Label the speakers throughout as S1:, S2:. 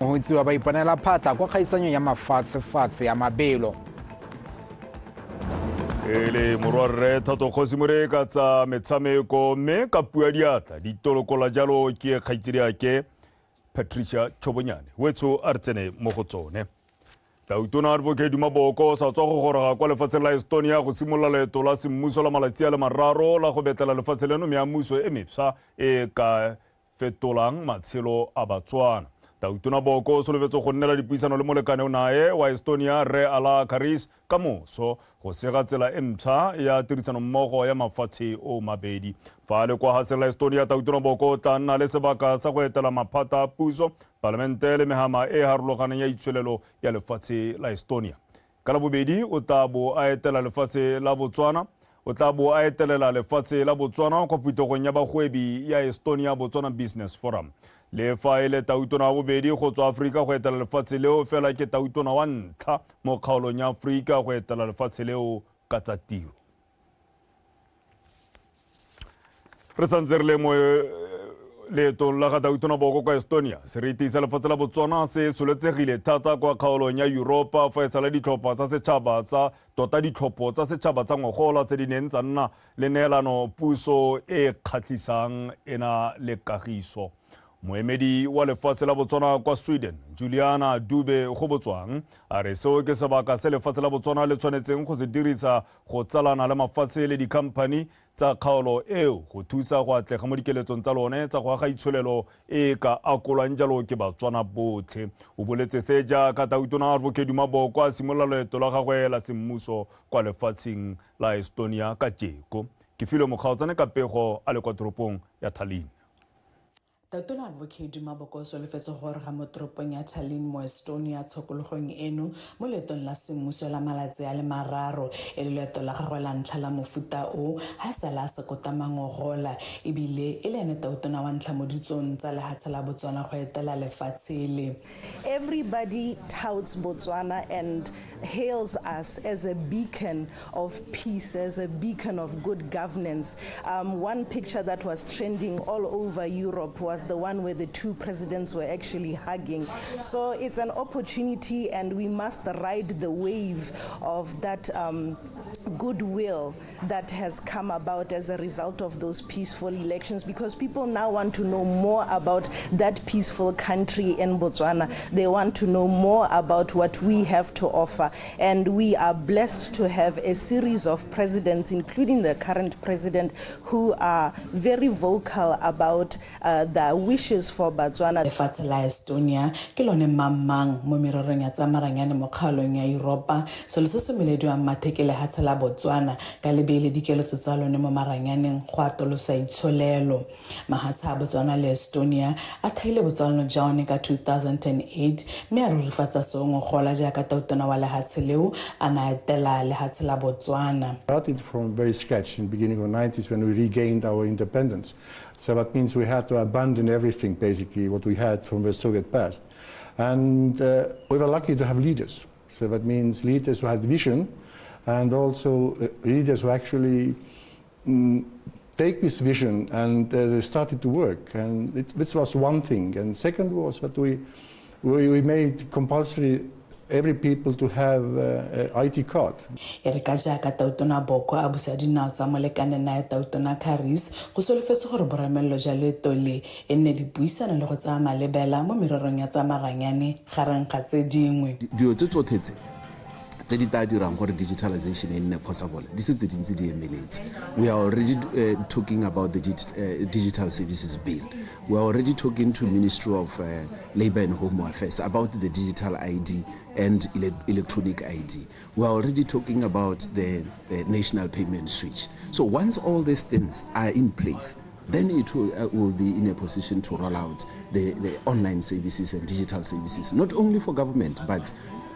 S1: Mohutsi wa ba iponela phatla kwa kgaisanyo ya mafatshe ya mabelo.
S2: Ele morwarre thato kgosi moreka tsa metshameko mme ka pua diatla ditolokola jalo ke kgaitsedi yake Patricia Chobonyane wetso a re tsene mo go tsone. Tautona advocate Maboko sa tswa go goroga kwa lefatsheng la Estonia go simolola leeto la semmuso la malatsi a le mararo la go betela lefatshe leno mme ya mmuso e mepšha e ka fetolang matshelo a Botswana. Tautona Boko solofetse go nnela dipuisano le molekane o nae wa Estonia Re Ala Karis ka moso go sega tsela e mpšha ya tirisano mmogo ya mafatshe o mabedi. Fa le kwa haseng la Estonia Tautona Boko tla nna le sebaka sa go etela maphata a puso parlamente le mehama e harologaneng ya itshwelelo ya lefatshe la Estonia. Ka la bobedi o tla bo a etela lefatshe la Botswana o tla bo a etelela lefatshe la Botswana kwa putegong ya bagwebi ya Estonia Botswana Business Forum. Le fa ile Tautona wa bobedi go tswa Afrika go etela lefatshe leo fela ke Tautona wa ntlha mo kgaolong ya Afrika go etela lefatshe leo ka tsa tiro. Re santse re le mo leetong la ga Tautona Boko kwa Estonia seriti sa lefatshe la Botswana se soletsegile thata kwa kgaolong ya Europa fa e sala ditlhopha tsa setšhaba tsa tota ditlhopho tsa setšhaba tsa ngogola tse di neng tsa nna le neelano puso e kgatlhisang ena le kagiso. Moemedi wa lefatshe la Botswana kwa Sweden Juliana Dube go Botswana a re seo ke sebaka se lefatshe la Botswana le tshwanetseng go se dirisa go tsalana le mafatshe le dikhamphani tsa kgaolo eo go thusa go atlega mo dikeletsong tsa lone tsa go aga itshwelelo e ka akolwang jalo ke Batswana botlhe. O boletse se jaaka Tautona advocate Maboko a simolola leeto la gagwe la semmuso kwa lefatsheng la Estonia ka jeko. Ke file mokgaotsane ka pego a le kwa toropong ya Tallinn.
S3: Tautona advocate Maboko solofetse gore ga mo toropong ya Tallinn mo Estonia tshokologong eno mo leetong la semmuso la malatsi a le mararo e le leeto la gagwe la ntlha la mofuta o ha sala se kota mangogola ebile e le ene Tautona wa ntlha mo ditsong tsa lehatshe la Botswana go etela lefatshe le.
S4: Everybody touts Botswana and hails us as a beacon of peace, as a beacon of good governance. One picture that was trending all over Europe was the one where the two presidents were actually hugging. So it's an opportunity and we must ride the wave of that goodwill that has come about as a result of those peaceful elections, because people now want to know more about that peaceful country in Botswana. They want to know more about what we have to offer, and we are blessed to have a series of presidents, including the current president, who are very vocal about the wishes for Botswana.
S3: Lefatshe la Estonia ke lone mamang mo mererong ya tsamaranyane mo kgaolong ya Europa selo se se melediwang mathe le lehatshe la Botswana ka lebele dikeletso tsa lone mo maranyaneng go atolosa itsholelo. Mahatshe a Botswana le Estonia a thaile Botswana jaone ka 2008 mme a rurifatsa sengwe gola jaaka Tautona wa lehatshe leo a na etela lehatshe la Botswana.
S5: Started from very scratch in the beginning of the 90s when we regained our independence. So that means we had to abandon everything, basically, what we had from the Soviet past. And we were lucky to have leaders. So that means leaders who had vision, and also leaders who actually take this vision and they started to work. And this was one thing. And second was that we made compulsory every people to have IT card.
S3: Erika jaaka Tautona Boko a busa dinao tsa molekane nae Tautona Karis go solofetse gore boramello ja leeto le e nne dipuisano le go tsaya malebela mo mererong ya tsamaranyane gareng ga tse dingwe.
S6: Dio tse tsothetse tse di ta dirang gore digitalization e nne possible di setse dintsi di emeletse. We are already talking about the digital services bill. We are already talking to Ministry of Labour and Home Affairs about the digital ID and electronic ID. We are already talking about the national payment switch. So once all these things are in place, then it will be in a position to roll out the online services and digital services, not only for government, but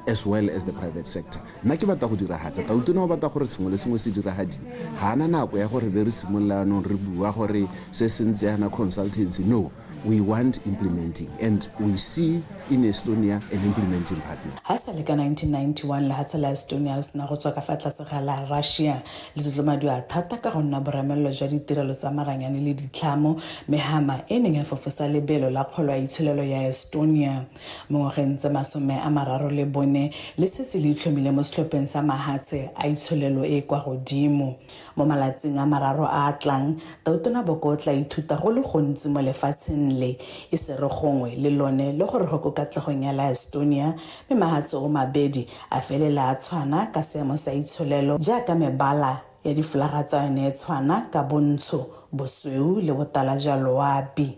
S6: as well as the private sector. Nna ke batla go diragatsa Tautona o batla gore sengwe le sengwe se diragadiwe ga ana nako ya gore be re simolola no re bua gore se sentse yana consultancy. No, we want implementing, and we see in Estonia an implementing partner.
S3: Ha sa le ka 1991 lehatshe la Estonia le sena go tswa ka fa tlase ga la Russia le tlotlomadiwa thata ka go nna boramello jwa ditirelo tsa maranyane le ditlhamo mehama e neng ya fofosa lebelo la kgolo ya itsholelo ya Estonia mo ngwageng tse 34 le setse le itlhomile mo setlhopheng sa mahatshe a itsholelo e kwa godimo mo malatsing a mararo a tlang Tautona Boko tla ithuta go le gontsi mo lefatsheng le e se re gongwe le lone le gore go katlegong ya la Estonia me mahatse o mabedi a felela a tshwana ka seemo sa itsholelo jaaka mebala ya diflaga tsa yone e tshwana ka bontsho bosweu le botala jwa loapi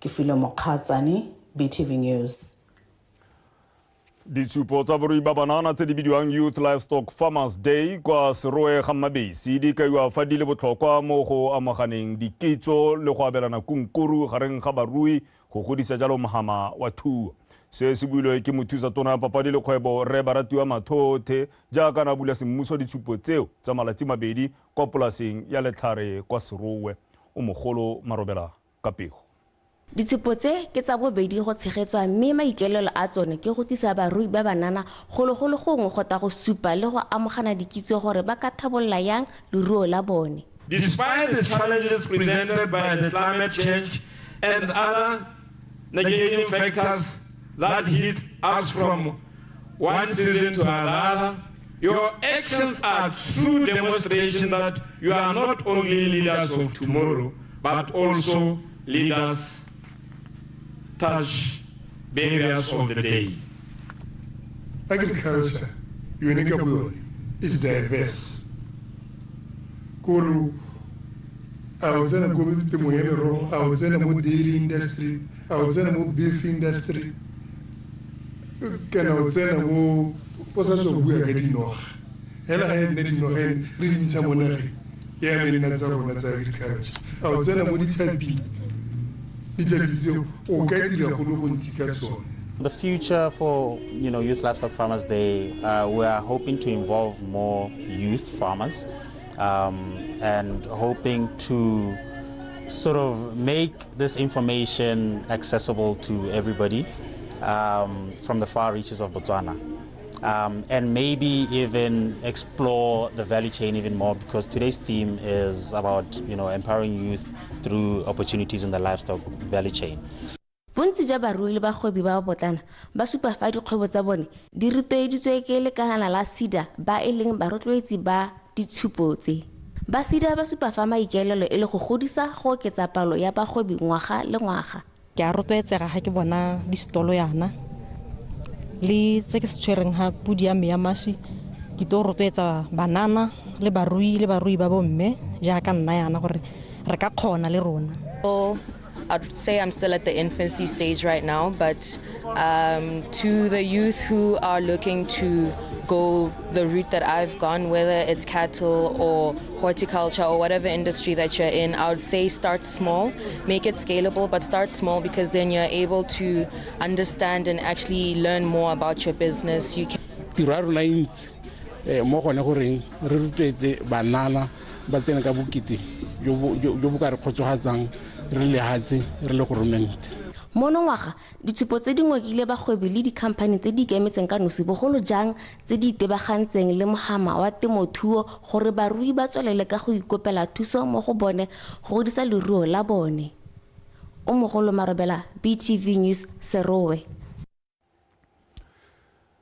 S3: ke Filo Mokgatsane BTV News.
S2: Ditshupo tsa borui ba banana tse di bidiwang Youth Livestock Farmers Day kwa Serowe ga Mabesi di kaiwa fa di le botlhokwa mo go amaganeng dikitso le go abelana kunkuru gareng ga barui go godisa jalo mohama wa thuo. Se se builwe ke mothusa tona ya papadi le kgwebo Re Baratiwa Mathothe jaaka na bula semmuso ditshupo tseo tsa malatsi mabedi kwa polaseng ya Letlhare kwa Serowe o mogolo Marobela ka pego.
S7: Ditshupo tse ke tsa bobedi go tshegetswa mme maikelelo a tsone ke go tisa barui ba banana gologolo gongwe go ta go supa le go amogana dikitso gore ba ka thabolla yang leruo la bone.
S8: Despite the challenges presented by the climate change and other negative factors that hit us from one season to another, your actions are true demonstration that you are not only leaders of tomorrow, but also leaders touch barriers of the day.
S9: Agriculture, is diverse. Kuru, I was in a good temuero, I was in a dairy industry, I was in a beef industry. Can I was in a possession of we are getting no. And I had no hand reading someone. Yeah, I mean, that's agriculture. I was in a money. The
S10: future for Youth Livestock Farmers Day, we are hoping to involve more youth farmers and hoping to sort of make this information accessible to everybody from the far reaches of Botswana. And maybe even explore the value chain even more, because today's theme is about empowering youth through opportunities in the livestock value chain.
S7: Bontsi ja barui le bagwebi ba botlana ba supa fa dikgwebo tsa bone di ruteditswe ke lekanana la SEDA ba e leng barotloetsi ba ditshupo tse. Ba SEDA ba supa fa maikelelo e le go godisa go oketsa palo ya bagwebi ngwaga le ngwaga.
S11: Ke a rotloetsega ga ke bona di stolo yana le tse ke se tshwereng ha pudi ya me ya mashi ke to rotloetsa banana le barui ba bomme jaaka nna yana gore re ka khona le rona.
S12: I'd say I'm still at the infancy stage right now, but to the youth who are looking to go the route that I've gone, whether it's cattle or horticulture or whatever industry that you're in, I would say start small, make it scalable, but start small, because then you're able to understand and actually learn more about your business. You can
S13: banana ba tsena ka bokete jo bo ka re khotsogatsang re le hatse re le government.
S7: Mono ngwaga ditshupo tse dingwe ke ile bagwebi le dikhamphane tse di ikemetseng ka nosi bogolo jang tse di itebagantseng le mohama wa temothuo gore barui ba tswelele ka go ikopela thuso mo go bone go godisa leruo la bone. O mogolo Marobela, BTV News, Serowe.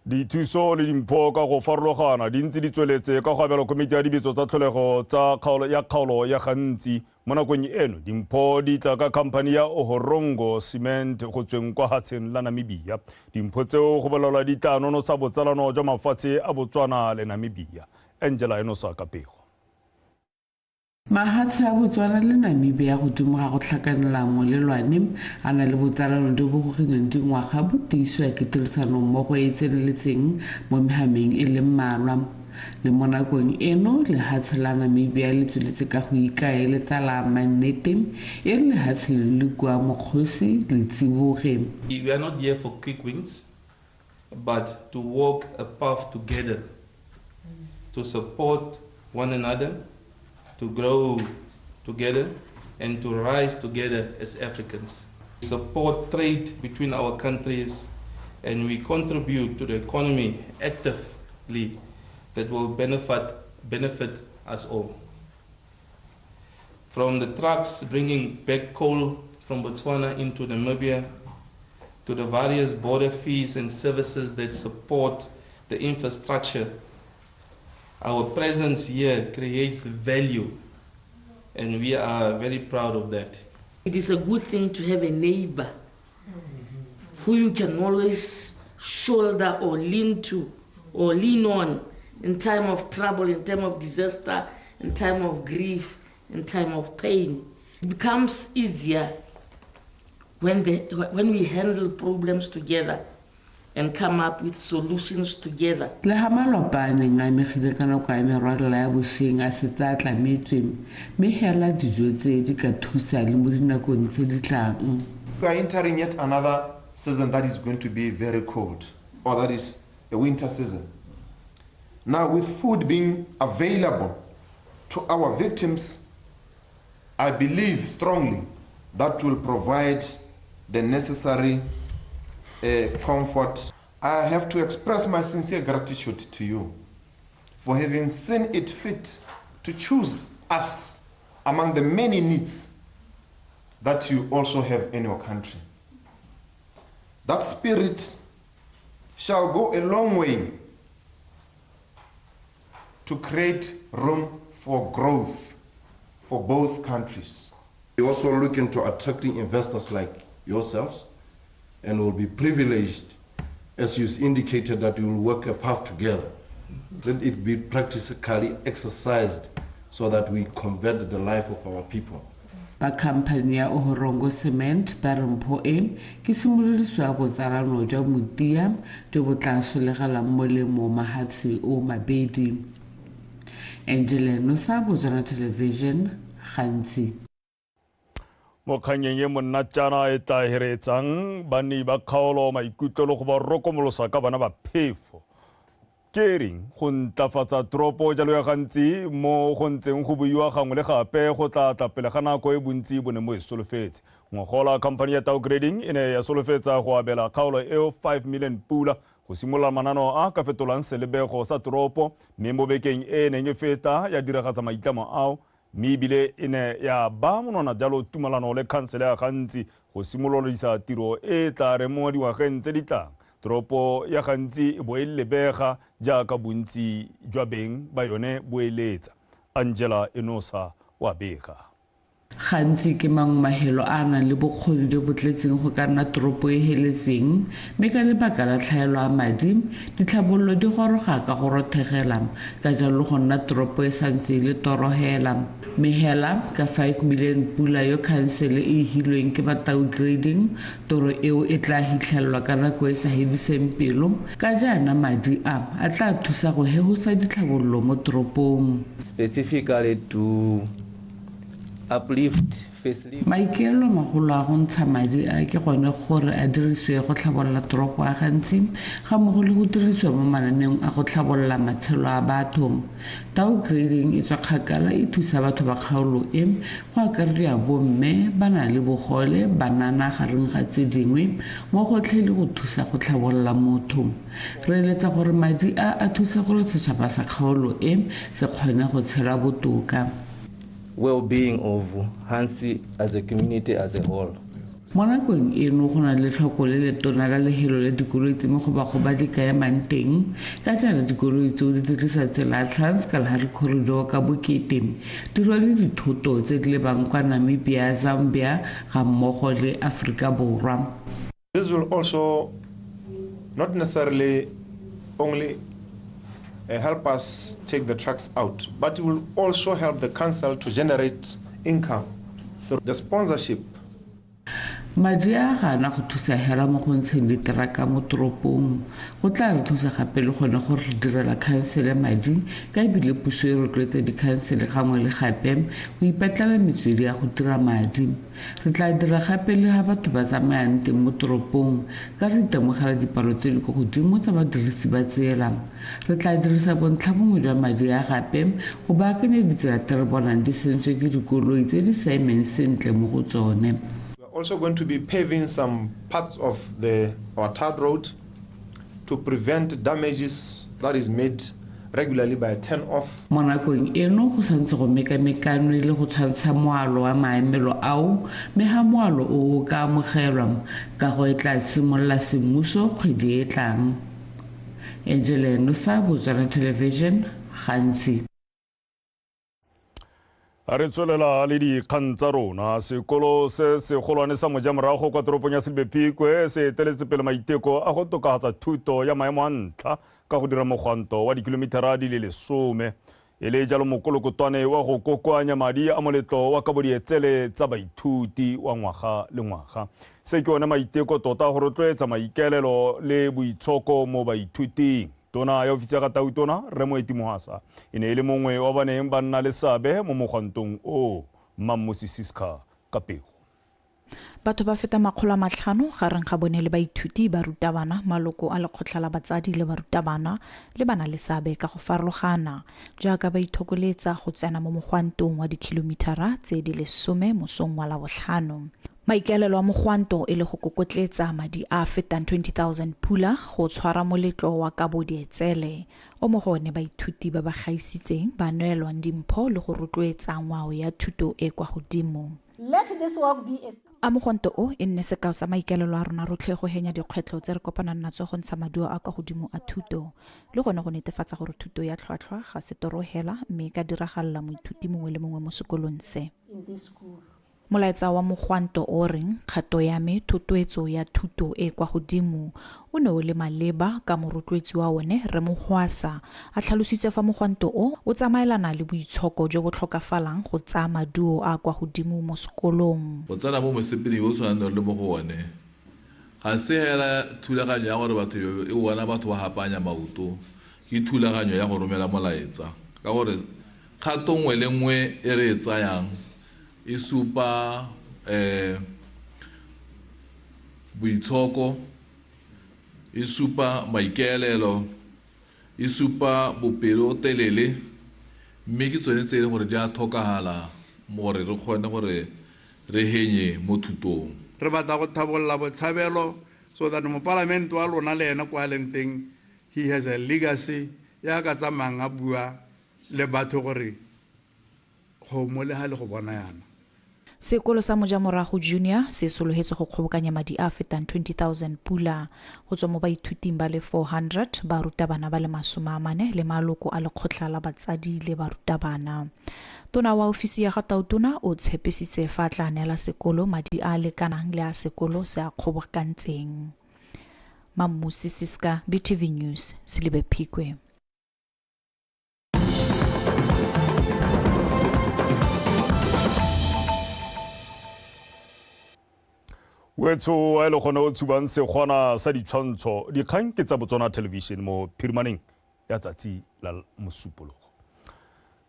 S2: Dithuso le dimpho ka go farologana di ntse di tsweletse ka go abela komiti ya dibetso tsa tlholego tsa kgaolo ya Ghanzi mo nakong eno. Dimpho di tla ka khamphane ya Ohorongo Cement go tsweng kwa hatsheng la Namibia. Dimpho tseo go bolalwa di tla nonotsha botsalano jwa mafatshe a Botswana le Namibia. Angela Enosa ka pego.
S14: Mahatshe a Botswana le Namibia go dumoga go tlhakanela molelwane a na le botsalano jo bo gogileng dingwaga bo tiiswa ke tirisano mmogo e tseneletseng mo mehameng e le mmalwa le mo nakong eno lehatshe la Namibia le tsweletse ka go ikaeletsa la mannete e re lehatshe le kwa mokgosi le tsiboge.
S15: We are not here for quick wins, but to walk a path together, to support one another, to grow together and to rise together as Africans. We support trade between our countries, and we contribute to the economy actively that will benefit us all. From the trucks bringing back coal from Botswana into Namibia, to the various border fees and services that support the infrastructure, our presence here creates value, and we are very proud of that.
S16: It is a good thing to have a neighbor who you can always shoulder or lean to or lean on in time of trouble, in time of disaster, in time of grief, in time of pain. It becomes easier when we handle problems together and come up with solutions together.
S14: Le ha malapa a neng a amegile ka nako ya merwalela ya boseng a setse a tlametswe mme hela dijo tse di ka thusa le mo dinakong tse di tlang.
S17: We are entering yet another season that is going to be very cold, or that is a winter season. Now, with food being available to our victims, I believe strongly that will provide the necessary comfort. I have to express my sincere gratitude to you for having seen it fit to choose us among the many needs that you also have in your country. That spirit shall go a long way to create room for growth for both countries.
S18: We also look into attracting investors like yourselves, and will be privileged, as you indicated, that we will work a path together. Let it be practically exercised so that we convert the life of our people.
S14: Ba company ya Ohorongo Cement ba re mpho e ke simolodiso ya botsalano jwa motia jo bo tla solegelang molemo mahatshe o mabedi. Angela Nosa, Botswana Television, Ghanzi.
S2: Mokganyeng ye monnatjana e tahiretsang bani ba kgaolo maikutlo go ba rokomolosa ka bana ba phefo ke reng go ntlafatsa tropo jalo ya Ghanzi mo go ntseng go buiwa gangwe le gape go tla tlapele ga nako e bontsi bone mo e solofetse ngogola company ya Tau Grading ene ya solofetsa go abela kgaolo e 5 million pula go simolla manano a ka fetolang selebego sa tropo mme mo bekeng e neng e feta ya diragatsa maitlamo ao mibile ine ya ba monona jalo tumalano le kansele ya Ghanzi go simololisa tiro e tla re mo dingwageng tse di tlang tropo ya Ghanzi bo e lebega jaaka bontsi jwa beng ba yone boeletsa Angela Enosa wa bega.
S14: Ghanzi ke mang mahelo a nang le bokgoni jo botletseng go ka nna tropo e heletseng mme ka lebaka la tlhaelo a madi ditlhabololo di goroga ka go rothegela ka jalo go nna tropo e santse le torohela mehela ka 5 million pula yo council e hilweng ke ba Tau Grading toro eo e tla hitlhelwa ka nako e sa hediseng pelo ka jana madi a tla thusa go hehosa ditlhabololo mo tropong
S19: specifically to uplift
S14: maikelo magolo a go ntsha madi a ke gone gore a dirisiwe go tlhabolola toropo a Ghanzi ga mo go le go dirisiwa mo mananeng a go tlhabolola matshelo a batho. Tau Grading e tswa kgakala e thusa batho ba kgaolo e go akaretsa bomme ba na le bogole banana gareng ga tse dingwe mo go tlhele go thusa go tlhabolola motho re eletsa gore madi a thusa gore setšhaba sa kgaolo e se kgone go tshela botoka
S19: well-being of Ghanzi as a community as a whole.
S14: Mo nakong eno go na le tlhoko le letona la lehelo le dikoloi tse mo go ba go ba di ka emang teng ka jana dikoloi tseo di dirisa tsela ya Trans-Kalahari Corridor ka bokete di rwale dithoto tse di lebang kwa Namibia, Zambia ga mmogo le Afrika Borwa.
S17: This will also not necessarily only help us take the trucks out, but it will also help the council to generate income through the sponsorship.
S14: Madi a gana go thusa hela mo go ntsheng diteraka mo toropong go tla re thusa gape le gone gore re direla khansele madi ka ebile puso e rotloetsa dikhansele gangwe le gape go ipatlela metswedi ya go dira madi re tla dira gape le ga batho ba tsamayang teng mo toropong ka re itemogela dipalo tse di go godimo tsa badirisi ba tsela re tla dirisa bontlhabongwe jwa madi a gape go baakanya ditsela tse re bonang di sentswe ke dikoloi tse di sa emeng sentle mo go tsone.
S17: also going to be paving some parts of our tarred road to prevent damages that is made regularly by a turn-off.
S14: Mo nakong eno go santse go mekamekano le go tshwantsha moalo wa maemelo ao me ha moalo o ka amogelwa ka go etla simolola semmuso kgwedi e tlang. Angela Nusa, Botswana Television, Ghanzi.
S2: A re tswelela le dikgang tsa rona. Sekolo se segolwane sa Mojamorago kwa toropong ya Silbephikwe se eteletse pele maiteko a go tokafatsa thuto ya maemo a ntlha ka go dira mogwanto wa dikilomitara di le 10. E le jalo mokolokotwane wa go kokoanya madi a moletlo wa kabodietsele tsa baithuti wa ngwaga le ngwaga. Se ke one maiteko tota go rotloetsa maikaelelo le boitshoko mo baithuting. Tona ya ofisi ya Gatautona Remoeti Mohasa e ne e le mongwe wa baneng ba nna le seabe mo mogwantong o Mamosisiska ka pego.
S20: Batho ba feta 500 gareng ga bone le baithuti ba rutabana maloko a lekgotla la batsadi le barutabana le bana le seabe ka go farologana jaaka ba ithokoletsa go tsena mo mogwantong wa dikilomitara tse di le 10 mosong wa la botlhano. Maikaelelo a mogwanto e le go kokotletsa madi a fetang 20,000 pula go tshwara moletlo wa kabodietsele o mo gone baithuti ba ba gaisitseng ba neelwang dimpho le go rotloetsa ngwao ya thuto e kwa godimo.
S21: Let this work be
S20: a mogwanto o e nne sekao sa maikaelelo a rona rotlhe go henya dikgwetlho tse re kopanang natso go ntsha maduo a kwa godimo a thuto le gone go netefatsa gore thuto ya tlhwatlhwa ga se torohela mme ka diragalla moithuti mongwe le mongwe mo sekolong se. Molaetsa wa mogwanto o reng kgato ya me thotloetso ya thuto e kwa godimo o ne o le maleba ka morotloetsi wa one re mogwasa a tlhalositse fa mogwanto o tsamaelana le boitshoko jo bo tlhokafalang go tsa maduo a kwa godimo mo sekolong.
S22: Go tsena mo mosepedi o tshwana le mo go one ga se hela thulaganyo ya gore batho e bona batho ba hapanya mauto ke thulaganyo ya go romela molaetsa ka gore kgato nngwe le nngwe e re tsayang e supa boitshoko e supa maikaelelo e supa bopelo telele mme ke tsone tse gore di a tlhokagala mo gore re kgone gore re henye mo thutong.
S23: Re batla go thabolla botshabelo so that moparlamente wa lona le ena kwa leng teng he has a legacy ya ka tsamayang a bua le batho gore go mo le ha le go bona yana.
S20: Sekolo sa Mojamorago Junior se sologetse go kgobokanya madi a fetang 20,000 pula go tswa mo baithuting ba le 400 ba rutabana ba le 40 le maloko a lekgotla la batsadi le barutabana. Tona wa ofisi ya Gatautona o tshepisitse fa tla neela sekolo madi a lekanang le a sekolo se a kgobokantseng. Mamosisiska, BTV News, Silbephikwe.
S2: Wetso a ele gona o tsubang segwana sa ditshwantsho dikgang ke tsa Botswana Television mo phirimaneng ya tsatsi la mosupologo.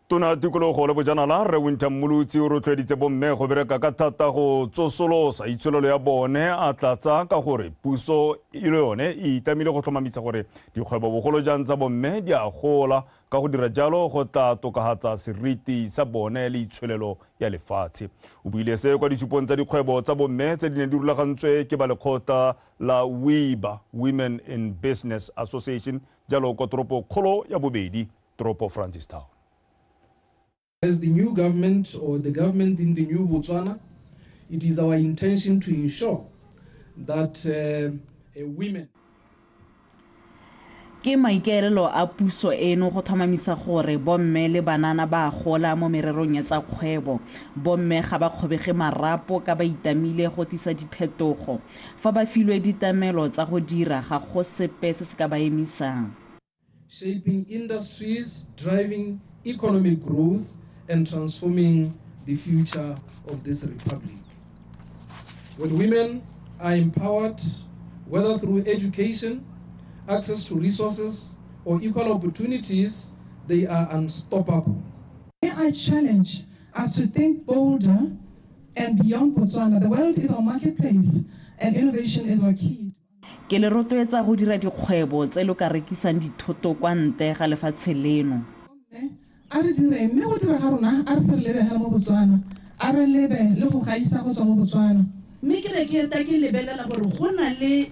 S2: Tona tikologo le bojanala re winta mmolutsi o rotloeditse bomme go bereka ka thata go tsosolosa itsholelo ya bone a tlatsa ka gore puso e le yone e itamile go tlhomamisa gore dikgwebo bogolo jang tsa bomme di a gola ka go dira jalo go tla tokagatsa seriti sa bone le itsholelo ya lefatshe. O buile se kwa disupong tsa dikgwebo tsa bomme tse di ne di rulagantswe ke ba lekgotla la WIBA, Women in Business Association, jalo kwa toropo kgolo ya bobedi toropo Francistown.
S24: As the new government or the government in the new Botswana, it is our intention to ensure that women.
S25: Ke maikaelelo a puso eno go tlhomamisa gore bomme le banana ba gola mo mererong ya tsa kgwebo. Bomme ga ba kgobege marapo ka ba itamile go tlisa diphetogo. Fa ba filwe ditamelo tsa go dira ga go sepe se se ka ba emisang.
S24: Shaping industries, driving economic growth and transforming the future of this republic. When women are empowered, whether through education, access to resources, or equal opportunities, they are unstoppable.
S26: I challenge us to think bolder and beyond Botswana. The world is our marketplace and innovation is our key.
S25: Ke le rotloetsa go dira dikgwebo tse le ka rekisang dithoto kwa ntle ga lefatshe leno.
S26: A re dire mme go dira ga rona a re se lebe ha mo Botswana a re lebe le go gaisa go tswa mo Botswana mme ke be ke eta ke lebelela gore go na le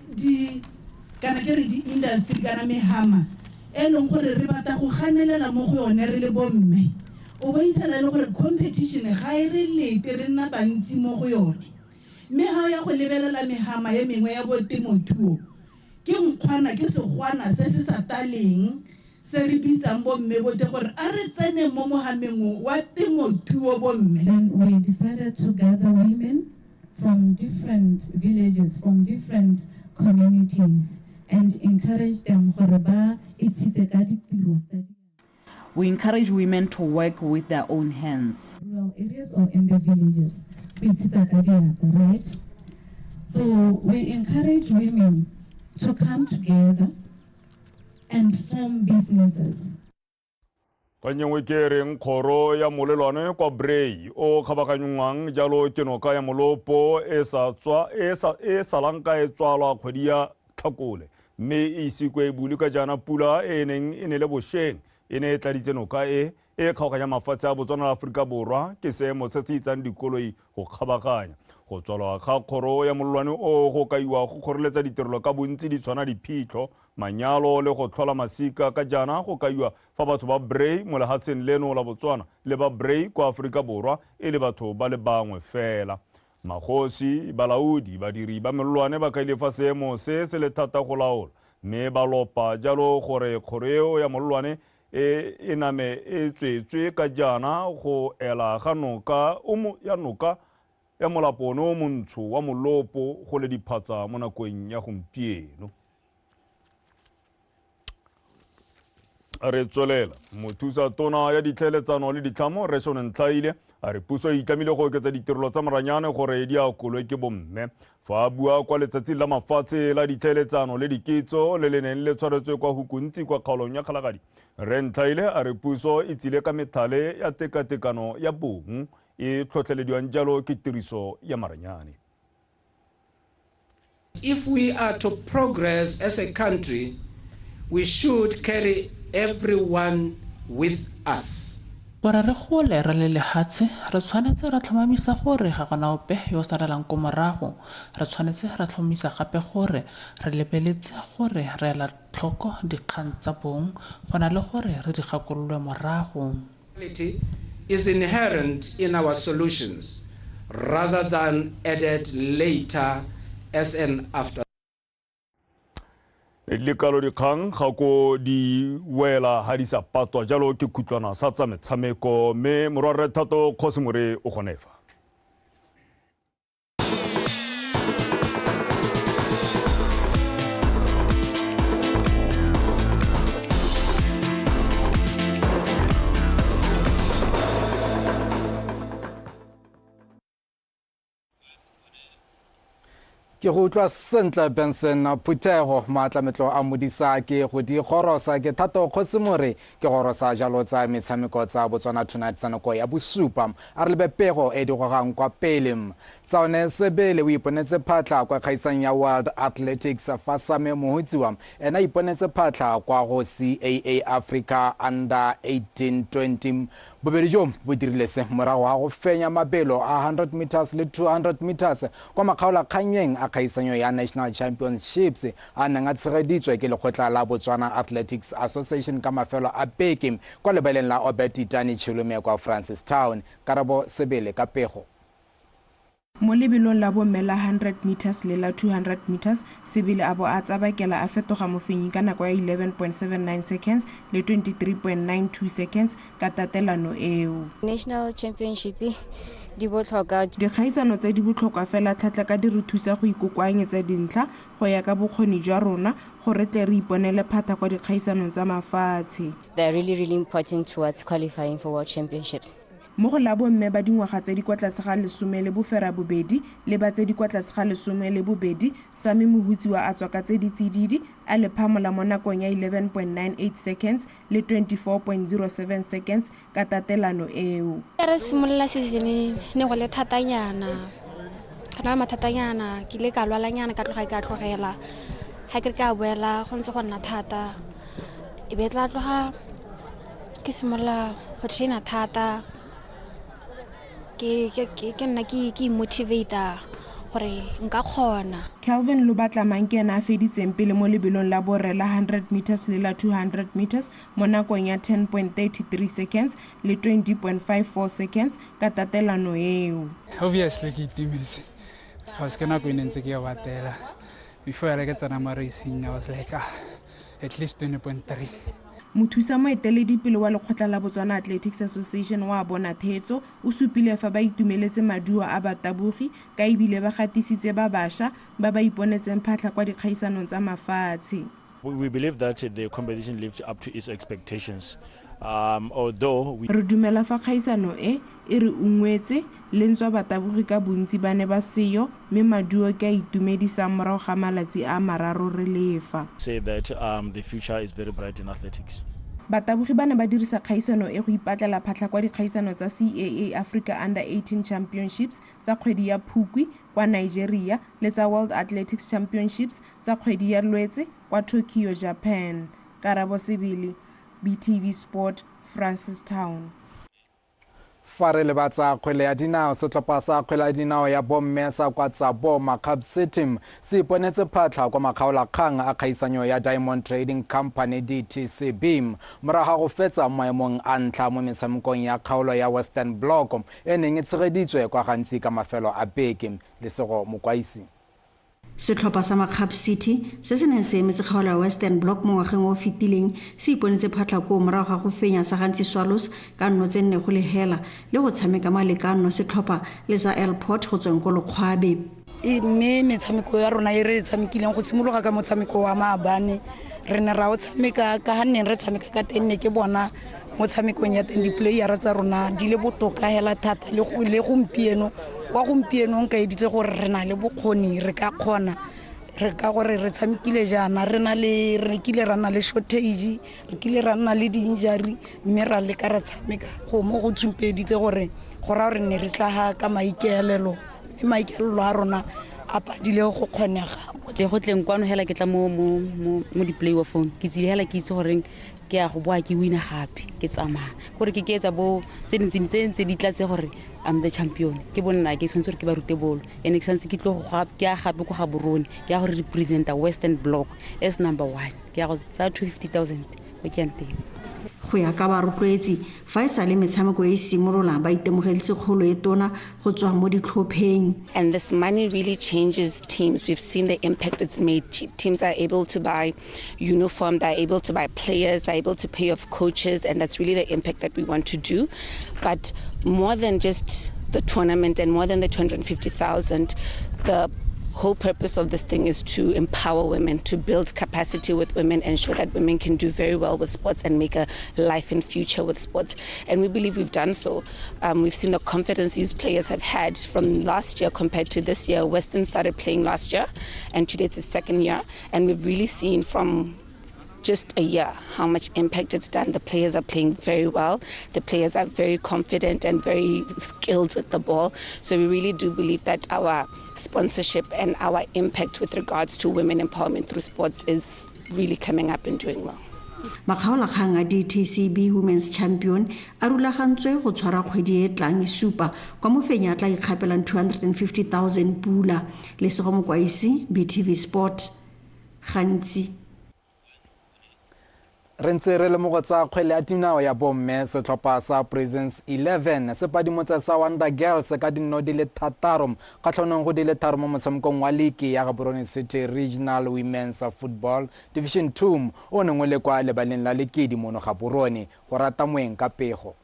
S26: kana ke re di-industry kana mehama e leng gore re batla go ganelela mo go yone re le bomme o ba ithela le gore competition ga e re lete re nna bantsi mo go yone mme ga o ya go lebelela mehama ye mengwe ya botemothuo ke nkgwana ke segwana se se sa taleng se re bitsang bomme bote gore a re tsene mo mohameng wa temothuo bomme. And we decided to gather women from different villages, from different communities, and encourage them gore ba itshitse ka ditiro tsa di.
S25: We encourage women to work with their own hands.
S26: Rural areas or in the villages, right? So we encourage women to come together and form businesses.
S2: Kanyengwe ke reng khoro ya molelwane kwa Bray o khabakanyngwang jalo ke noka ya molopo e salanka e tswalwa kgwedi ya Tlhakole mme e isikwe bulika jana pula e neng e ne le bosheng e ne tladitse noka e kgaoganya mafatshe a Botswana le Afrika Borwa ke seemo se se itsang dikoloi go kgabaganya go tswalwa ga kgoro ya molelwane o go kaiwa go kgoreletsa ditirelo ka bontsi di tshwana diphitlho manyalo le go tlhola masika ka jana go kaiwa fa batho ba Bray mo lehatsheng leno la Botswana le ba Bray kwa Afrika Borwa e le batho ba le bangwe fela magosi balaodi badiri ba melelwane ba kaile fa seemo se le thata go laola mme ba lopa jalo gore kgoro ya molelwane e name e tswetswe ka jana go ela ga noka ya molapono o montsho wa molopo go le diphatsa mo nakong ya gompieno. Re tswelela mothusa tona ya ditlhaeletsano le ditlhamo Reshon Ntlaile a re puso e itlamile go oketsa ditirelo tsa maranyane gore di akolwe ke bomme fa a bua kwa letsatsing la mafatshe la ditlhaeletsano le diketso le le neng le tshwaretswe kwa Hukuntsi kwa kgaolong ya Kgalagadi Re Ntlaile a re puso e tsile ka methale ya tekatekano ya bong e tlhotlhelediwang jalo ke tiriso ya maranyane.
S1: If we are to progress as a country, we should carry everyone with us.
S3: Gore re gole re le lehatshe re tshwanetse ra tlhomamisa gore ga gona ope yo saralang ko morago re tshwanetse ra tlhomamisa gape gore re lebeletse gore re ela tlhoko dikgang tsa bong gona le gore re di gakololwe morago.
S1: Equality is inherent in our solutions rather than added later as an after.
S2: Lekalo dikgang ga ko di wela ha di sa patwa jalo ke kutlwana sa tsa metshameko mme morwarre thato Khosimore o gonefa.
S4: Ke go tla sentle Benson Phuthego matlametlo a modisa ke go di gorosa ke Thato Khosimore ke gorosa jalo tsa metshameko tsa Botswana Tonight tsa nako ya bosupa a re lebepego e di gogang kwa pele tsaone sebele o iponetse phatla kwa kgaisang ya World Athletics fa Same Mohotsiwa ena iponetse phatla kwa go CAA Africa Under 18-20 bobedi jo bo dirile se morago ga go fenya mabelo a 100 meters le 200 meters kwa makgaola kganyeng a kgaisanyo ya National Championships a neng a tshegeditswe ke lekgotla la Botswana Athletics Association ka mafelo a beke kwa lebaleng la Obetitani Chilume kwa Francistown Karabo Sebele ka pego.
S5: Mo lebelong la bomme la 100 meters le la 200 meters Sebele a bo a tsabakela a fetoga mofenyi ka nako ya 11.79 seconds le 23.92 seconds ka tatelano eo.
S6: National Championship di botlhokwa
S5: dikgaisano tse di botlhokwa fela tlhatla ka di re thusa go ikokoanyetsa dintlha go ya ka bokgoni jwa rona gore tle re iponele phata kwa dikgaisanong tsa mafatshe.
S6: They are really important towards qualifying for World Championships.
S5: Mo go la bomme ba dingwaga tse di kwa tlase ga 10 le bofera bobedi le ba tse di kwa tlase ga 10 le bobedi Sami Mohotsiwa a tswa ka tse di tsididi a le phamola mo nakong ya 11.98 seconds le 24.07 seconds ka tatelano eo.
S21: Re simolola season ne go le thatanyana kana mathatanyana ke le ka lwalanyana ka tlogela ha ke ka boela go ntse go nna thata e be tla tloga ke simolola go traina thata ke nna ke motivator gore nka kgona.
S5: Calvin Lubatlamang ke ena a feditseng pele mo lebelong la borre la 100 meters le la 200 meters mo nakong ya 10.33 seconds le 20.54 seconds ka tatelano eo.
S8: Obviously ke itumetse because ke nako e ntse ke ya batela before I get tsena mo racing I was like at least 20.3.
S5: Mothusa moeteledipele wa lekgotla la Botswana Athletics Association wa bona thetso o supile fa ba itumeletse maduo a batabogi ka ebile ba gatisitse ba basha ba ba iponetseng phatla kwa dikgaisanong tsa mafatshe.
S9: We believe that the competition lived up to its expectations. Although we
S5: re dumela fa kgaisano e re ungwetse le ntswa batabogi ka bontsi ba ne ba seyo mme maduo ke a itumedisa morago ga malatsi a mararo re lefa.
S9: say that the future is very bright in athletics.
S5: Batabogi ba ne ba dirisa kgaisano e go ipatlela phatla kwa dikgaisano tsa CAA Africa Under 18 Championships tsa kgwedi ya Phukwi kwa Nigeria le tsa World Athletics Championships tsa kgwedi ya Lwetse kwa Tokyo, Japan. Karabo Sibili, BTV Sport, Francistown.
S4: Fa re lebatsa kgwele ya dinao setlhopha sa kgwele ya dinao ya bomme sa kwa tsa Boma Cubs team se iponetse phatla kwa makgaolakgang a kgaisanyo ya Diamond Trading Company DTCB morago go fetsa maemong a ntlha mo metshamekong ya kgaolo ya Western Block e neng e tshegeditswe kwa Ghanzi ka mafelo a beke le sego mokwaisi.
S10: Setlhopha sa Makgab City se se neng se emetse kgaolo ya Western Block mo ngwageng o fetileng se iponetse phatla ko morago ga go fenya sa Ghanzi Swallows ka nno tse nne go le hela le go tshameka malekano setlhopha le sa Airport go tsweng ko Lekgwabe.
S11: Mme metshameko ya rona e re tshamekileng go tshimologa ka motshameko wa maabane re ne ra o tshameka ka ha neng re tshameka ka tenne ke bona motshamekong ya teng di-playera tsa rona di le botoka hela thata le gompieno wa gompieno nka editse gore re na le bokgoni re ka kgona re ka gore re tshamekile jana re kile ra nna le shortage re kile ra nna le di-injury mme ra le ka ra tshameka go mo go tsumpeditse gore go ra re ne re tla ka maikeelelo mme maikeelelo a rona a padile go kgonega
S12: go tleng kwano hela ke tla mo di-play wa phone ke tsile hela ke itse gore ke a go boa ke wina gape ke tsamaya gore ke etsa bo tse dintsi di tlatse gore I'm the champion ke bona ke sentse gore ke ba rute bolo ene ke santse ke tlo go ke a gape go ga borone ke a go representa Western Block as number 1 ke a go tsa 250,000 go ke nteng
S10: go ya ka ba rotloetsi fa e sale metshameko e simolola ba itemogetse kgolo e tona go tswa mo ditlhopheng.
S13: And this money really changes teams. We've seen the impact it's made. Teams are able to buy uniform, they're able to buy players, they're able to pay off coaches, and that's really the impact that we want to do. But more than just the tournament and more than the 250,000, the whole purpose of this thing is to empower women, to build capacity with women, ensure that women can do very well with sports and make a life and future with sports. And we believe we've done so. We've seen the confidence these players have had from last year compared to this year. Western started playing last year, and today it's its second year. And we've really seen from just a year how much impact it's done. The players are playing very well. The players are very confident and very skilled with the ball. So we really do believe that our sponsorship and our impact with regards to women empowerment through sports is really coming up and doing well.
S10: Makgaolakgang a DTCB Women's Champion a rulagantswe go tshwara kgwedi e tlang e supa kwa mofenya a tla ikgapelang 250,000 pula le sego mokwaisi BTV Sport Ghanzi.
S4: Re ntse re le mo go tsa kgwele ya dinao ya bomme setlhopha sa Presence 11 se padimotse sa Wonder Girls ka dinno di le 6 kgatlhanong go di le 3 mo motshamekong wa league ya Gaborone City Regional Women's Football Division 2 o nengwe le kwa lebaleng la lekedi mono Gaborone go rata moeng ka pego.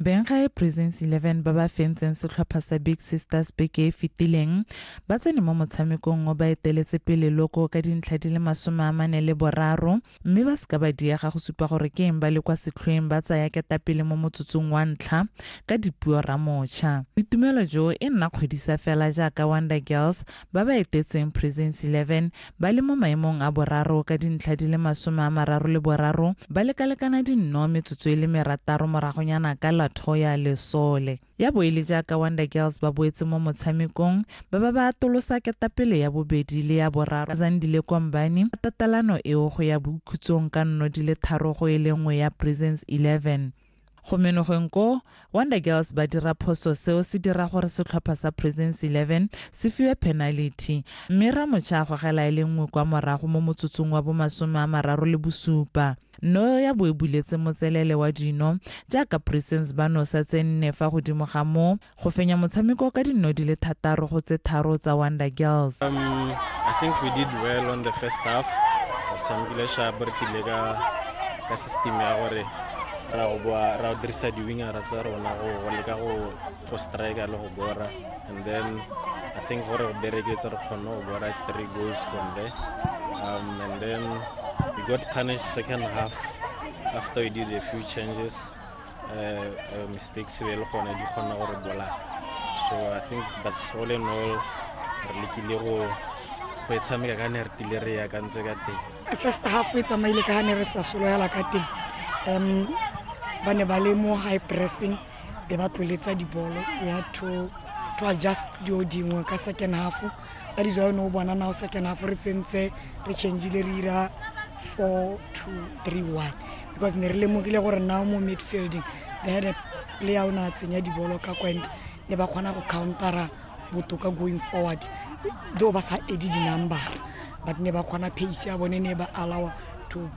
S3: Benga Presence 11 ba ba fentseng setlhopha sa Big Sisters beke e fetileng ba tsene mo motshamekong o ba eteletse pele loko ka dintlha di le 43 mme ba ska ba diega go supa gore ke eng ba le kwa setlhoeng ba tsaya ketapele mo motsotsong wa ntlha ka dipuo ra mocha. Boitumelo jo e nna kgwedisa fela jaaka Wonder Girls ba ba etetseng Presence 11 ba le mo maemong a boraro ka dintlha di le 33 ba lekalekana dinno metsotso e le 3 moragonyana ka Toya le Sole ya boele jaaka Wonder Girls ba boetse mo motshamekong ba ba atolosa ketapele ya bobedi le ya boraro Zandile Kombani tatalano eo go ya bokhutsong ka nno di le 3 go e lengwe ya Presence 11. Go menogeng ko Wonder Girls ba dira phoso seo se dira gore setlhopha sa Presence 11 se fiwe penalty mme Ramotšha a gogela e le nngwe kwa morago mo motsotsong wa bo 37. No ya boebuletse motselele wa dino jaaka Presence ba nosa tse 4 fa godimo ga mo go fenya motshameko ka dino di le 6 go tse 3 tsa Wonder Girls.
S7: I think we did well on the first half. Samgile sharp re ka system ya gore ra dirisa di winger tsa rona go leka go strike le go bora, and then I think gore go bereketsa re khona go bora 3 goals from there, and then we got punished second half after we did a few changes, mistakes we le khona di khona gore bola. So I think that's all in all re lekile go tshameka ka ne re tile re ya ka ntse ka teng.
S11: First half we tsamaile ka ne re sa soloela ka teng, ba ne ba le mo high pressing be ba tloletsa di bolo. We had to adjust dio dingwe ka second half. That is why no bona now second half re tsentse re changeile re ira 4-2-3-1 because ne re le mogile gore now mo midfielding they had a player ona tsenya di bolo ka kwent le ba khona go countera botoka going forward, though ba sa edi di number but ne ba khona pace ya bone ne ba allow to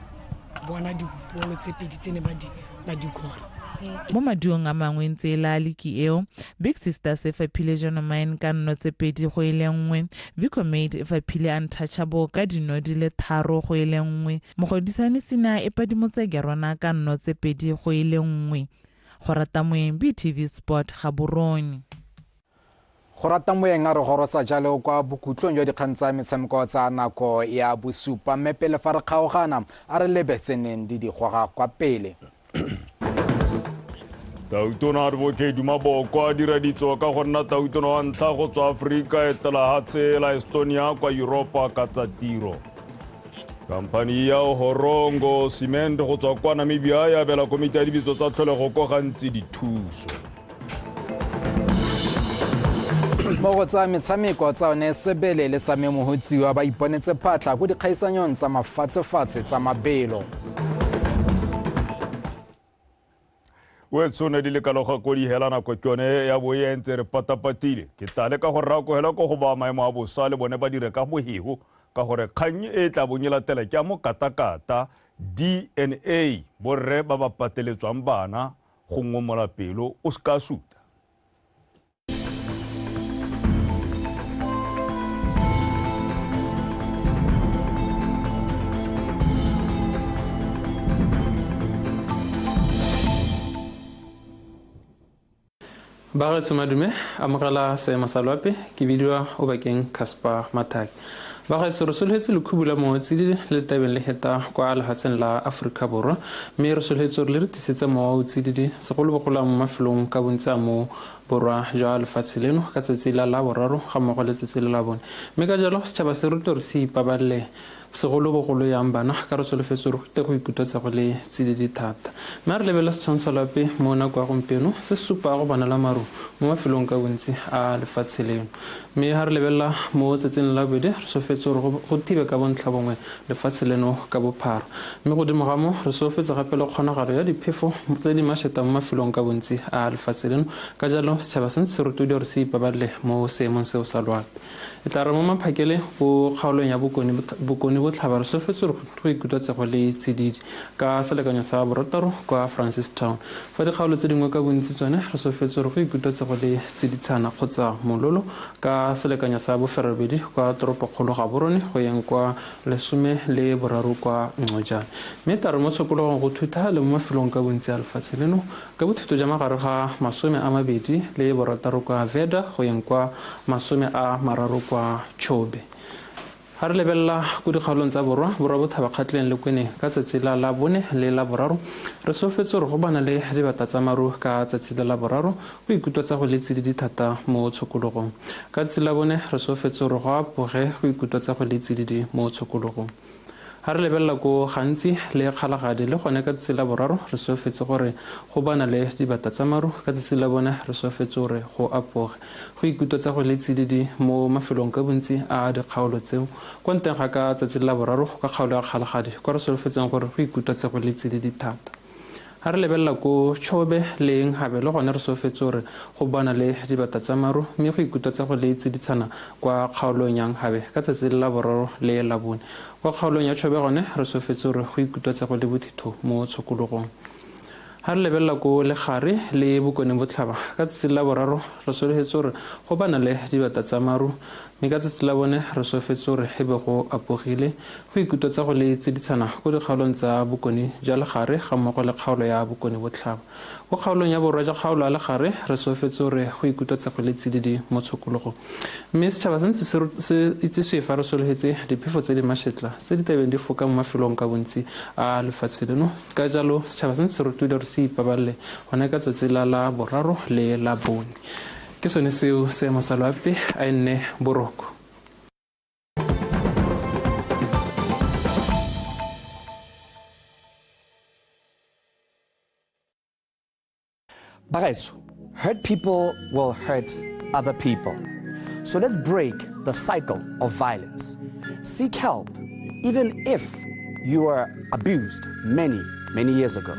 S11: bona di bolo tse pedi tsene ba di gora.
S3: Mo madiong a mangwe ntse la liki eo Big Sister se fa phile jono mine ka nno tse pedi go ile nngwe, Vico Made fa phile Untouchable ka dino di le 3 go ile nngwe, mogodisane sina e padimotse gerona ka nno tse pedi go ile nngwe. Go rata moeng BTV Sport Gaborone.
S4: Go rata moeng a re gorosa jalo kwa bokutlong jwa dikgang tsa metshameko tsa nako ya bosupa, mme pele fa re kgaogana a re lebetseneng di goga kwa pele.
S2: Tautona Advocate Maboko a dira ditso ka go nna tautona wa ntlha go tswa Afrika etela hatse la Estonia kwa Europa ka tsa tiro. Kampani ya Horongo Cement go tswa kwa Namibia ya bela komiti ya dibitso tsa tlholego ko gantsi dithuso.
S4: Mo go tsa metshameko tsa one Sebele le Same Mohotsiwa ba iponetse phatla go dikgaisanyong tsa mafatshefatshe tsa mabelo.
S2: Wetsone di le kaloga go di helana ko tsone ya bo ye ntse re patapatile ke tale ka go rako hela go ba maemo a bosa le bone ba dire ka bohego ka gore kgang e tla bonyela tela ke mo katakata DNA borre ba ba pateletswang bana go ngomola pelo o ska suta.
S7: Bagetso madume amogela seema sa loape ke bidiwa o bakeng Casper Mathaki. Bagetso re soletse le khubula motsi le tabeng le heta kwa lehatsheng la Afrika Borwa, mme re soletse le re tisetsa mo tsididi segolo bogolo mo mafelong ka bontsi mo borwa jwa lefatshe leno ka tsatsi la boraro ga mmogo le tsatsi la bone, mme ka jalo setšhaba se ruta gore se ipaballe segolo bogolo yang bana ka re solofetse re go ikutotsa go le tsididi thata. Mme re lebela setshwantsho lape mo nako ya gompieno se supa go banela maru mo mafelong ka bontsi a lefatshe leno, mme ha re lebela mo tsatsing la bobedi re solofetse gore go thibe ka bontlha bongwe lefatshe leno ka bophara, mme godimo ga mo re solofetse gape le kgonagalo ya diphefo tse di masheta mo mafelong ka bontsi a lefatshe leno. Ka jalo setšhaba se ntse se rutodi gore se ipaballe mo seemong seo sa loape. E tla re mo maphakele go kgaolong ya bokone botlhaba re solofetse gore go ikutotse go le tsididi ka selekanyo sa borotaro kwa Francistown. Fa dikgaolo tse dingwe ka bontsi tsone re solofetse gore go ikutotse go le tsiditshana kgotsa mololo ka selekanyo sa boferabedi kwa toropokgolo Gaborone go yeng kwa 13 kwa Ngojane. Mme tare mo tshokologong go thutha le mo mafelong ka bontsi a lefatshe leno ka bothuto ja magare ga 20 le borotaro kwa Veda go yeng kwa 30 kwa Chobe. Ha re lebella go dikgaolong tsa borwa bothaba kgatleng le kwene ka tsatsi la bone le la boraro re solofetse gore go bana le dibata tsa maru ka tsatsi la boraro go ikutotsa go le tsididi thata mo tshokologong. Ka tsatsi la bone re solofetse gore go apoge go ikutotsa go le tsididi mo tshokologong. Ha re lebella go gantsi le kgalagadi le gone ka tsatsi la boraro re solofetse gore go bana le dibata tsa maru ka tsatsi la bone re solofetse gore go apoge go ikutotsa go le tsididi mo mafelong ka bontsi a dikgaolo tseo kwa nteng ga ka tsatsi la boraro ka kgaolo ya kgalagadi kwa re solofetseng gore go ikutotsa go le tsididi thata. ha re lebelela ko Chobe le Nghabe le gone re sofetse gore go bona le dibata tsa maru mme go ikutwa go le tsiditsana kwa kgaolong ya Nghabe ka tsatsi la boraro le la bone kwa kgaolong ya Chobe gone re sofetse gore go ikutwa go le bothitho mo tshokologong ha re lebelela ko Legare le Bokone Botlhaba ka tsatsi la boraro re solofetse gore go bana le dibata tsa maru mme ka tsatsi la bone re sofetse gore e be go apogile go ikutwa go le tsiditsana go dikgaolong tsa Bokone jwa Legare ga mmogo le kgaolo ya Bokone Botlhaba go kgaolong ya borwa jwa kgaolo ya Legare re sofetse gore go ikutwa go le tsididi mo tshokologong mme setšhaba se ntse se itseswe fa re solofetse diphefo tse di mašetla tse di tabeng di foka mo mafelong ka bontsi a lefatshe leno ka jalo setšhaba se ntse se rutile gore se ipabalele gone ka tsatsi la boraro le la bone ke sone seo seemo sa loapi a nne boroko
S14: Bagaetso, hurt people will hurt other people. So let's break the cycle of violence. Seek help, even if you were abused many years ago.